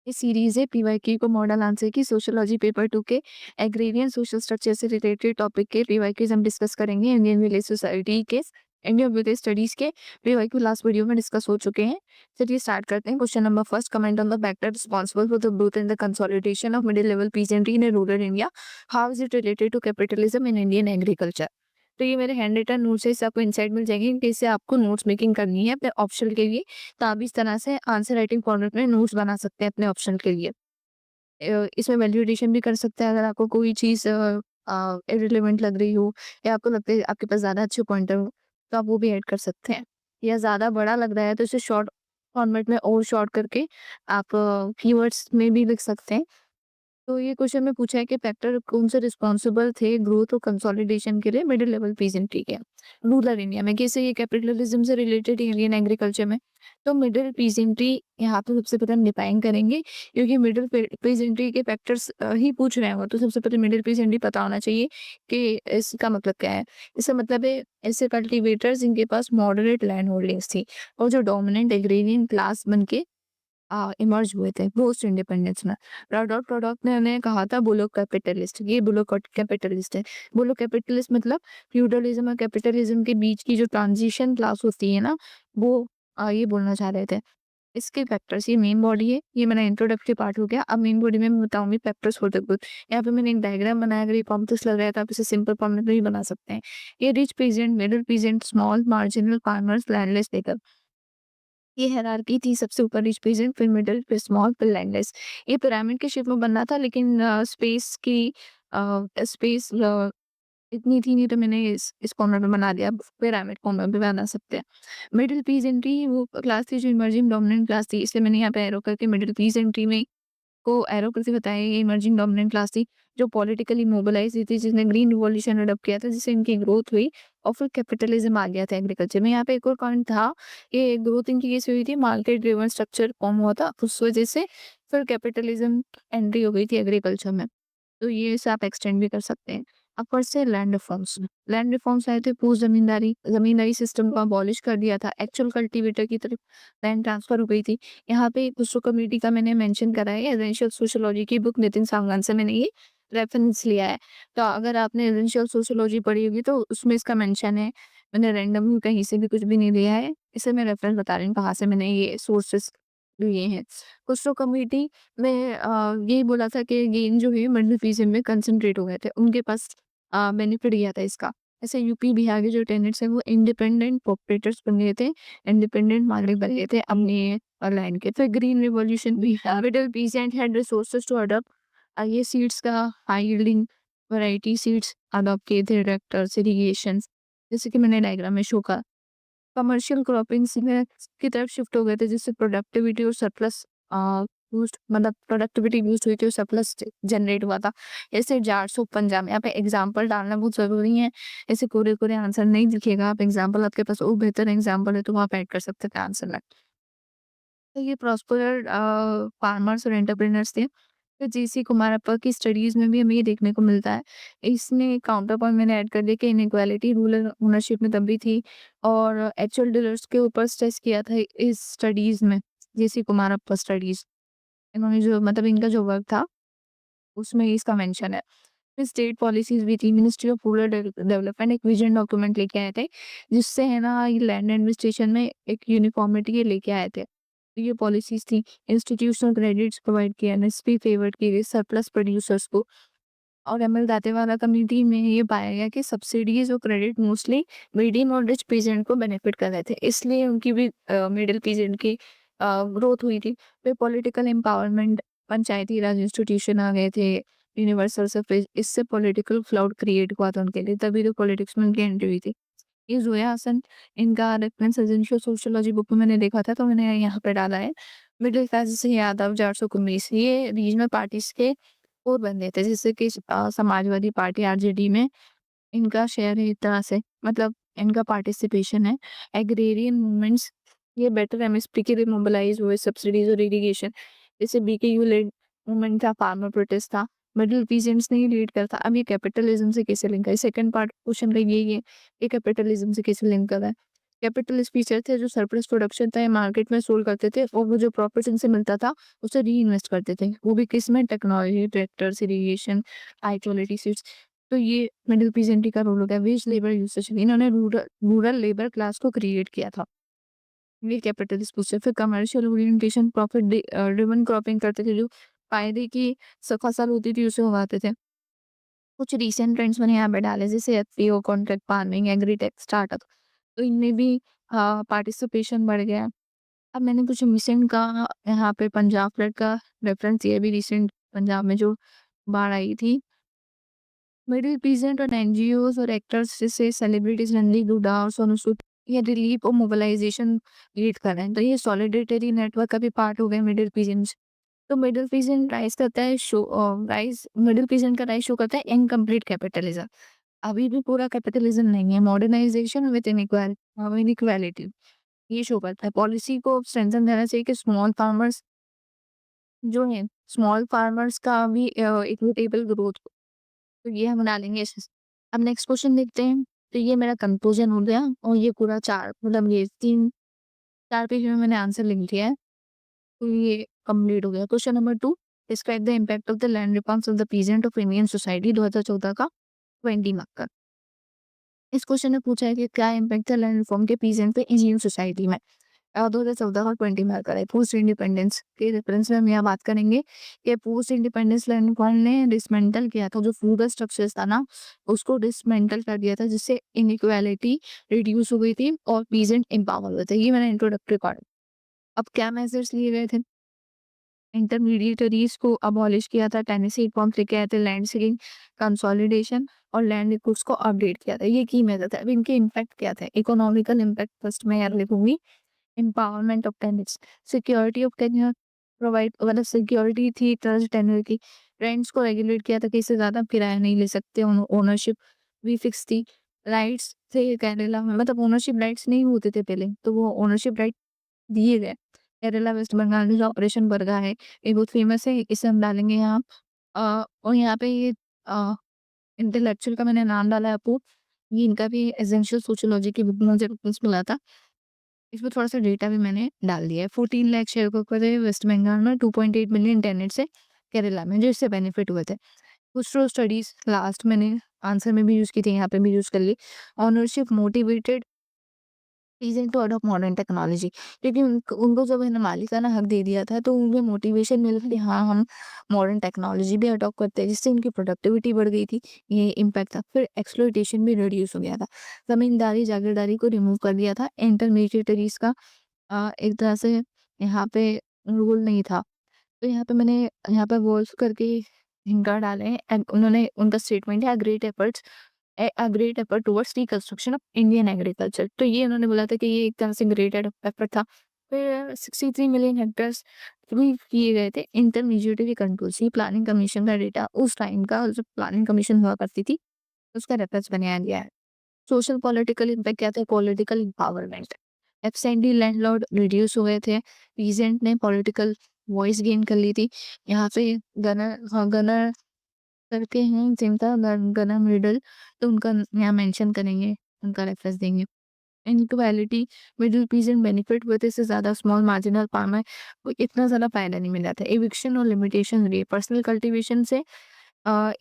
ये सीरीज़ है पीवाईक्यू को मॉडल आंसर की सोशियोलॉजी पेपर 2 के एग्रेरियन सोशल स्ट्रक्चर से रिलेटेड टॉपिक के पीवाईक्यूज़ हम डिस्कस करेंगे। इंडियन विलेज सोसाइटी के इंडियन विलेज स्टडीज़ के पीवाईक्यू लास्ट वीडियो में डिस्कस हो चुके हैं। चलिए स्टार्ट करते हैं। Question number first, comment on the factor responsible for the growth and the consolidation of middle level peasantry in rural India. How is it related to capitalism in Indian agriculture. तो ये मेरे hand written notes है, इससे आपको insight मिल जाएगी कि इससे आपको नोट्स मेकिंग करनी है अपने ऑप्शन के लिए। तो आप इस तरह से आंसर राइटिंग फॉर्मेट में नोट्स बना सकते हैं अपने ऑप्शन के लिए। इसमें वैल्यूएशन भी कर सकते हैं अगर आपको कोई चीज़ इर्रेलेवेंट लग रही हो या आपको लगता है आपके पास ज़्यादा अच्छे पॉइंटर हो, तो आप वो भी ऐड कर सकते हैं। या ज़्यादा बड़ा लग रहा है तो इसे शॉर्ट फॉर्मेट में और शॉर्ट करके आप कीवर्ड्स में भी लिख सकते हैं। तो ये क्वेश्चन में पूछा है कि फैक्टर कौन से रिस्पॉन्सिबल थे ग्रोथ और कंसोलिडेशन के लिए मिडिल लेवल पीजेंट्री के रूरल इंडिया में। कैसे ये कैपिटलिज्म से रिलेटेड इंडियन एग्रीकल्चर में। तो मिडिल पीजेंट्री यहाँ पे सबसे पहले हम डिफाइन करेंगे, क्योंकि मिडिल पीजेंट्री के फैक्टर्स ही पूछ रहे हो तो सबसे पहले मिडिल पीजेंट्री पता होना चाहिए कि इसका मतलब क्या है। इसका मतलब है ऐसे कल्टिवेटर्स जिनके पास मॉडरेट लैंड होल्डिंग्स थी और जो डोमिनेंट एग्रेरियन क्लास बन के इमर्ज हुए थे पोस्ट इंडिपेंडेंस में। रॉडॉट प्रोडक्ट ने उन्हें कहा था बुलो कैपिटलिस्ट, ये बुलो कैपिटलिस्ट है। बुलो कैपिटलिस्ट मतलब फ्यूडलिज्म और कैपिटलिज्म के बीच की जो ट्रांजिशन क्लास होती है ना, वो ये बोलना चाह रहे थे। इसके फैक्टर्स, ये मेन बॉडी है, ये मेरा इंट्रोडक्टरी पार्ट हो गया। अब मेन बॉडी में मैं बताऊंगी फैक्टर्स फॉर द ग्रोथ। यहाँ पे मैंने एक डायग्राम बनाया, अगर ये कॉम्प्लेक्स लग रहा है तो आप इसे सिंपल फॉर्म में भी बना सकते हैं। ये rich peasant, middle peasant, small marginal farmers, landless लेकर, ये हायरार्की थी। सबसे ऊपर रिच पीजेंट, फिर मिडिल, फिर स्मॉल, फिर लैंडलेस। ये पिरामिड के शेप में बनना था, लेकिन स्पेस इतनी थी नहीं, तो मैंने इस कॉर्नर में बना दिया। पिरामिड कॉर्नर में बना सकते हैं। मिडिल पीजेंट्री वो क्लास थी जो इमर्जिंग डोमिनेंट क्लास थी, इसलिए मैंने यहाँ पे एरो करके मिडिल पीजेंट्री में को एरो करके बताया। ये इमर्जिंग डोमिनेंट क्लास थी जो पॉलिटिकली मोबिलाइज हुई थी, जिसने ग्रीन रिवॉल्यूशन अडॉप्ट किया था, जिससे इनकी ग्रोथ हुई और फिर कैपिटलिज्म आ गया था एग्रीकल्चर में। यहाँ पे एक और पॉइंट था, ये ग्रोथ इनकी कैसे हुई थी, मार्केट ड्रिवन स्ट्रक्चर फॉर्म हुआ था, उस वजह से फिर कैपिटलिज्म एंट्री हो गई थी एग्रीकल्चर में। तो ये इसे आप एक्सटेंड भी कर सकते हैं। अब फर्स्ट से लैंड रिफॉर्म्स। लैंड रिफॉर्म्स आए थे, पूर्ण जमींदारी सिस्टम को अबॉलिश कर दिया था, एक्चुअल कल्टीवेटर की तरफ लैंड ट्रांसफर हो गई थी। यहाँ पे खुसरो कम्युनिटी का मैंने मेंशन करा है, एसेंशियल सोशियोलॉजी की बुक नितिन सांगवान से मैंने ये रेफरेंस लिया है। तो अगर आपने एसेंशियल सोशियोलॉजी पढ़ी होगी तो उसमें इसका मेंशन है। मैंने रैंडम कहीं से भी कुछ भी नहीं लिया है, इसे मैं रेफरेंस बता रही हूँ कहाँ से मैंने ये सोर्सेस लिए हैं। खुसरो कम्युनिटी में यही बोला था कि गेन जो है मिडिल रीजन में कंसंट्रेट हो गए थे, उनके पास बेनिफिट गया था इसका। ऐसे यूपी बिहार के जो टेनेंट्स हैं वो इंडिपेंडेंट ऑपरेटर्स बन गए थे, इंडिपेंडेंट मालिक बन गए थे अपने लैंड के। फिर ग्रीन रिवॉल्यूशन भी, middle peasant had resources to adopt ये सीड्स का high yielding variety seeds adopt किए थे, ट्रैक्टर्स, इरिगेशन, जैसे कि मैंने डायग्राम में शो करा। कमर्शियल क्रॉपिंग्स में की तरफ शिफ्ट हो गए थे, जिससे प्रोडक्टिविटी और सरप्लस बूस्ट, मतलब प्रोडक्टिविटी बूस्ट हुई थी और सरप्लस जनरेट हुआ था। ऐसे जार्स ऑफ पंजाब, यहाँ पे एग्जांपल डालना बहुत जरूरी है। ऐसे कोरे कोरे आंसर नहीं लिखिएगा आप, एग्जांपल आपके पास और बेहतर एग्जांपल है तो आप ऐड कर सकते थे आंसर में। तो ये प्रॉस्पर फार्मर्स और एंटरप्रेन्योर्स थे। तो जीसी कुमारप्पा की स्टडीज में भी हमें ये देखने को मिलता है। इसने काउंटर पॉइंट मैंने ऐड कर दिया कि इनइक्वालिटी रूरल ओनरशिप में तब भी थी और एक्चुअल डीलर्स के ऊपर स्ट्रेस किया था इस स्टडीज में। जीसी कुमारप्पा स्टडीज, इन्होंने जो मतलब इनका जो वर्क था उसमें इसका मेंशन है। फिर स्टेट पॉलिसीज भी थी, मिनिस्ट्री ऑफ रूरल डेवलपमेंट एक विजन डॉक्यूमेंट लेके आए थे, जिससे है ना ये लैंड एडमिनिस्ट्रेशन में एक यूनिफॉर्मिटी ये लेके आए थे। तो ये पॉलिसीज थी। इंस्टीट्यूशनल क्रेडिट्स प्रोवाइड किया, एमएसपी फेवर की गई सरप्लस प्रोड्यूसर्स को। और एमएल दांतेवाला कमेटी में ये पाया गया कि सब्सिडीज और क्रेडिट मोस्टली मीडियम और रिच पीजेंट को बेनिफिट कर रहे थे, इसलिए उनकी भी मिडिल पीजेंट की ग्रोथ हुई थी। फिर पॉलिटिकल एम्पावरमेंट, पंचायती राज इंस्टीट्यूशन आ गए थे, यूनिवर्सल सफरेज, इससे पॉलिटिकल क्लाउड क्रिएट हुआ था उनके लिए, तभी तो पॉलिटिक्स में उनकी एंट्री हुई थी। ये जोया हसन, इनका रेफरेंस एजेंशियल सोशियोलॉजी बुक में मैंने देखा था तो मैंने यहाँ पे डाला है। मिडिल क्लास से यादव, जारसो कुमीस, ये रीजनल पार्टीज के और बन थे, जैसे कि समाजवादी पार्टी आरजेडी में इनका शेयर है, इस तरह से मतलब इनका पार्टिसिपेशन है। एग्रेरियन मूवमेंट्स, ये बेटर एमएसपी के लिए मोबिलाइज हुए, सब्सिडीज और इरिगेशन, जैसे बीकेयू लेड मूवमेंट था, फार्मर प्रोटेस्ट था, मिडिल पीजेंट्स ने ही लीड करता। अब ये कैपिटलिज्म से कैसे लिंक है, सेकंड पार्ट क्वेश्चन का यही है, ये कैपिटलिज्म से कैसे लिंक कर रहा है। कैपिटलिस्ट फीचर थे जो सरप्लस प्रोडक्शन था या मार्केट में सोल्ड करते थे और वो जो प्रॉफिट इनसे मिलता था उसे री-इन्वेस्ट करते थे। वो भी किसमें? Technology, tractors, irrigation, high quality seeds. तो ये मिडिल पीजेंटी का रोल हो गया। वेज लेबर यूसेज, इन्होंने रूरल रूरल लेबर क्लास को क्रिएट किया था। ये कैपिटलिस्ट फीचर। फिर commercial orientation, profit driven cropping करते थे, जो फायदे की फसल होती थी उसे उगाते थे। कुछ रीसेंट ट्रेंड्स मैंने यहाँ पे डाले जैसे FPO, contract farming, agritech, startup. तो इनमें भी पार्टिसिपेशन बढ़ गया। अब मैंने कुछ रिसेंट का यहाँ पे पंजाब फ्लड का रेफरेंस दिया, भी रिसेंट पंजाब में जो बाढ़ आई थी। मिडिल पीजेंट और एनजीओज और एक्टर्स जैसे सेलिब्रिटीज रणदीप हुड्डा और सोनू सूद ये रिलीफ और मोबिलाइजेशन लीड कर रहे हैं। तो ये सॉलिडेरिटी नेटवर्क का भी पार्ट हो गए मिडिल पीजेंट्स। तो मिडिल पीजेंट राइज करता है शो राइज मिडिल पीजेंट का राइज शो करता है इनकम्प्लीट कैपिटलिज्म। अभी भी पूरा कैपिटलिज्म नहीं है। मॉडर्नाइजेशन विद इनइक्वालिटी ये शो करता है। पॉलिसी को स्ट्रेंथन देना चाहिए कि जो है स्मॉल फार्मर्स का भी इक्विटेबल ग्रोथ। तो ये हम डालेंगे अब नेक्स्ट क्वेश्चन देखते हैं। तो ये मेरा कंक्लूजन हो गया और ये पूरा 4 मतलब ये 3-4 पेज में मैंने आंसर लिख दिया है। तो ये कंप्लीट हो गया। Question number 2, describe the impact of the land reforms of the peasant of Indian society 2014 का 20 मार्क का। इस क्वेश्चन में पूछा है कि क्या इम्पैक्ट था लैंड रिफॉर्म के पीजेंट पे इंडियन सोसाइटी में। 2014 और 20 मार्क का है। पोस्ट इंडिपेंडेंस के रेफरेंस में हम यहाँ बात करेंगे कि पोस्ट इंडिपेंडेंस लैंड रिफॉर्म ने डिसमेंटल किया था, जो फ्यूडल स्ट्रक्चर्स था ना उसको डिसमेंटल कर दिया था, जिससे इनइक्वालिटी रिड्यूस हो गई थी और पीजेंट एम्पावर हुए थे। ये मैंने इंट्रोडक्टरी पार्ट। अब क्या मेजर्स लिए गए थे? इंटरमीडिएटरीज को अबॉलिश किया था, टेनेसी रिफॉर्म्स लेके आए थे, लैंड सीलिंग कंसोलिडेशन और लैंड रिकॉर्ड्स को अपडेट किया था। ये की मेथड है। अब इनके इम्पैक्ट क्या थे? इकोनॉमिकल इम्पैक्ट फर्स्ट में यार लिखूंगी। Empowerment of tenants, security of tenure provide, मतलब सिक्योरिटी थी ट्रस्ट टेन्योर की। रेंट्स को रेगुलेट किया था कि इससे ज्यादा किराया नहीं ले सकते। ओनरशिप भी फिक्स थी। राइट्स थे केरला में, मतलब ओनरशिप राइट्स नहीं होते थे पहले, तो वो ओनरशिप राइट दिए गए। केरला वेस्ट बंगाल में जो ऑपरेशन बरगा है ये बहुत फेमस है, इसे हम डालेंगे यहाँ। और यहाँ पे ये इंटेलेक्चुअल का मैंने नाम डाला है आपको। ये इनका भी एसेंशियल सोशियोलॉजी की बुक में मुझे रेफरेंस मिला था। इसमें थोड़ा सा डेटा भी मैंने डाल दिया है। 14 लाख शेयर होकर थे वेस्ट बंगाल में, 2.8 मिलियन इंटरनेट से केरला में, जो इससे बेनिफिट हुए थे। कुछ तो स्टडीज लास्ट मैंने आंसर में भी यूज की थी, यहाँ पे भी यूज कर ली। Ownership motivated reason to adopt modern technology, क्योंकि उनको जब है ना मालिकाना हक दे दिया था तो उनको मोटिवेशन मिला कि हाँ हम मॉडर्न टेक्नोलॉजी भी अडॉप्ट करते हैं, जिससे उनकी प्रोडक्टिविटी बढ़ गई थी। ये इम्पैक्ट था। फिर एक्सप्लॉइटेशन भी रिड्यूस हो गया था। जमींदारी जागीरदारी को रिमूव कर दिया था। इंटरमीडिएटरीज का एक तरह से यहाँ पे रूल नहीं था। तो यहाँ पे मैंने यहाँ पे वॉल्फ करके इनका डाले हैं एंड उन्होंने उनका स्टेटमेंट है a great effort towards reconstruction of Indian agriculture. तो ये उन्होंने बोला था कि ये एक तरह से ग्रेट एफर्ट था। फिर 63 मिलियन हेक्टेयर्स भी किए गए थे। इंटरमीडिएटरी कंट्रोल सी प्लानिंग कमीशन का डेटा उस टाइम का, जब प्लानिंग कमीशन हुआ करती थी, उसका रेफरेंस बनाया गया है। सोशल पॉलिटिकल इम्पैक्ट क्या था? Political empowerment, absentee landlord reduce हो गए थे। पीजेंट ने पॉलिटिकल वॉइस गेन कर ली थी। यहाँ पे गनर करके हैं चिंता गना मिडल, तो उनका यहाँ मेंशन करेंगे, उनका रेफरेंस देंगे। इनइक्वालिटी, मिडिल पीजेंट बेनिफिट हुए थे, इससे ज़्यादा स्मॉल मार्जिनल फार्मर को इतना ज़्यादा फायदा नहीं मिला था। एविक्शन और लिमिटेशन रही पर्सनल कल्टीवेशन से।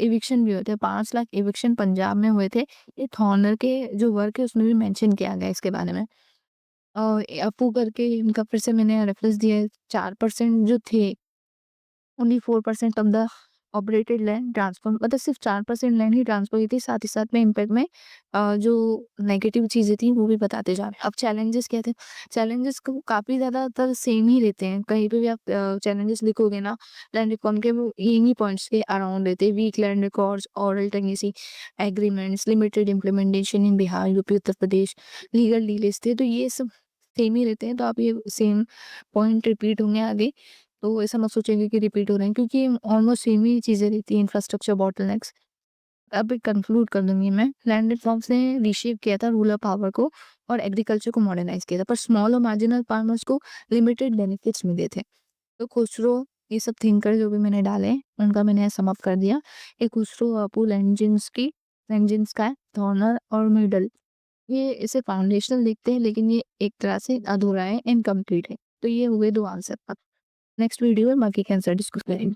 एविक्शन भी होते हैं, 5 लाख एविक्शन पंजाब में हुए थे। ये थॉर्नर के जो वर्क है उसमें भी मेंशन किया गया है इसके बारे में। अपू करके इनका फिर से मैंने रेफरेंस दिया है। 4% जो थे, only 4% of the operated land transfer, मतलब सिर्फ 4% लैंड ही ट्रांसफर हुई थी। साथ ही साथ में इम्पैक्ट में जो नेगेटिव चीज़ें थी वो भी बताते जा रहे हैं। अब चैलेंजेस क्या थे? चैलेंजेस को काफ़ी ज़्यादातर सेम ही रहते हैं। कहीं पे भी आप चैलेंजेस लिखोगे ना लैंड रिफॉर्म के, वो यही पॉइंट्स के अराउंड रहते हैं। Weak land records, oral tenancy agreements, limited implementation in Bihar, UP, Uttar Pradesh, legal delays थे। तो ये सब सेम ही रहते हैं। तो आप ये सेम पॉइंट रिपीट होंगे आगे, तो ऐसा मत सोचिए कि रिपीट हो रहे हैं, क्योंकि ऑलमोस्ट सेम ही चीज़ें रहती हैं। Infrastructure bottlenecks. अब कंक्लूड कर दूंगी मैं। लैंड रिफॉर्म्स ने रीशेप किया था रूरल पावर को और एग्रीकल्चर को मॉडर्नाइज किया था, पर स्मॉल और मार्जिनल फार्मर्स को लिमिटेड बेनिफिट्स मिले थे। तो खुसरो, ये सब थिंकर जो भी मैंने डाले उनका मैंने सम अप कर दिया। ये खुसरो, अपूल, एंजिन्स का, थॉर्नर और मिडल, ये इसे फाउंडेशनल देखते हैं, लेकिन ये एक तरह से अधूरा है, इनकम्प्लीट है। तो ये हुए 2 आंसर। अब नेक्स्ट वीडियो में बाकी के आंसर डिस्कस करेंगे।